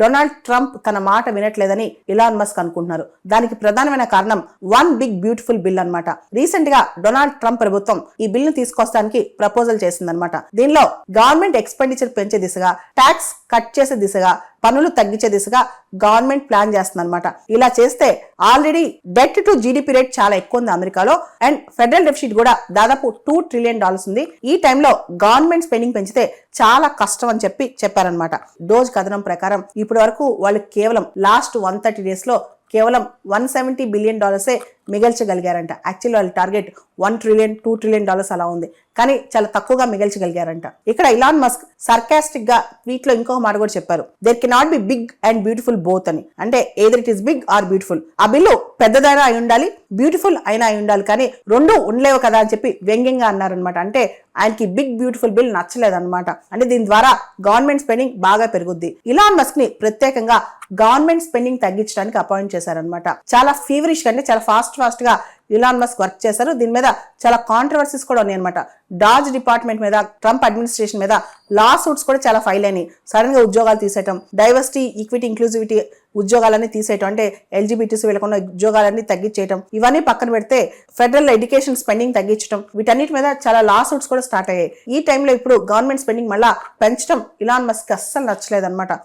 Donald Trump తన మాట వినట్లేదని Elon Musk అనుకుంటున్నారు. దానికి ప్రధానమైన కారణం వన్ బిగ్ బ్యూటిఫుల్ బిల్ అన్నమాట. రీసెంట్ గా డొనాల్డ్ ట్రంప్ ప్రభుత్వం ఈ బిల్ ను తీసుకొస్తానికి ప్రపోజల్ చేసిందనమాట. దీనిలో గవర్నమెంట్ ఎక్స్పెండిచర్ పెంచే దిశగా, ట్యాక్స్ కట్ చేసే దిశగా, పన్నులు తగ్గించే దిశగా గవర్నమెంట్ ప్లాన్ చేస్తుందన్నమాట. ఇలా చేస్తే already debt to GDP rate చాలా ఎక్కువ ఉంది అమెరికాలో, అండ్ ఫెడరల్ డెఫిసిట్ కూడా దాదాపు $2 ట్రిలియన్ ఉంది. ఈ టైంలో గవర్నమెంట్ స్పెండింగ్ పెంచితే చాలా కష్టం అని చెప్పారనమాట. డోజ్ కథనం ప్రకారం ఇప్పటి వరకు వాళ్ళు కేవలం లాస్ట్ 130 days లో కేవలం $170 బిలియన్ మిగల్చగలిగారంట. యాక్చువల్లీ వాళ్ళ టార్గెట్ $1 ట్రిలియన్ $2 ట్రిలియన్ అలా ఉంది, కానీ చాలా తక్కువగా మిగల్చగలిగారంట. ఇక్కడ ఇలాన్ మస్క్ సర్కాస్టిక్ గా ట్వీట్ లో ఇంకొక మాట కూడా చెప్పారు, there cannot be big and beautiful both అని. అంటే either it is big or beautiful. ఆ బిల్లు పెద్దదైనా అయి ఉండాలి, బ్యూటిఫుల్ అయినా అయి ఉండాలి, కానీ రెండు ఉండలేవు కదా అని చెప్పి వ్యంగ్యంగా అన్నారనమాట. అంటే ఆయనకి బిగ్ బ్యూటిఫుల్ బిల్ నచ్చలేదన్నమాట. అంటే దీని ద్వారా గవర్నమెంట్ స్పెండింగ్ బాగా పెరుగుద్ది. ఇలాన్ మస్క్ ని ప్రత్యేకంగా గవర్నమెంట్ స్పెండింగ్ తగ్గించడానికి అపాయింట్ చేశారనమాట. చాలా ఫీవరిష్ గా, అంటే చాలా ఫాస్ట్ గా ఇలాన్ మస్క్ వర్క్ చేశారు. దీని మీద చాలా కాంట్రవర్సీస్ కూడా ఉన్నాయి అనమాట. డాజ్ డిపార్ట్మెంట్ మీద, ట్రంప్ అడ్మినిస్ట్రేషన్ మీద లా సూట్స్ కూడా చాలా ఫైల్ అయినాయి. సడన్ గా ఉద్యోగాలు తీసేయటం, డైవర్సిటీ, ఈక్విటీ, ఇంక్లూజివిటీ ఉద్యోగాలన్నీ తీసేయటం, అంటే ఎల్జిబిటీసీ వీళ్ళకున్న ఉద్యోగాలన్నీ తగ్గించేయటం, ఇవన్నీ పక్కన పెడితే ఫెడరల్ ఎడ్యుకేషన్ స్పెండింగ్ తగ్గించడం, వీటన్నిటి మీద చాలా లా సూట్స్ కూడా స్టార్ట్ అయ్యాయి. ఈ టైంలో ఇప్పుడు గవర్నమెంట్ స్పెండింగ్ మళ్ళా పెంచడం ఇలాన్ మస్క్ అస్సలు నచ్చలేదన్నమాట.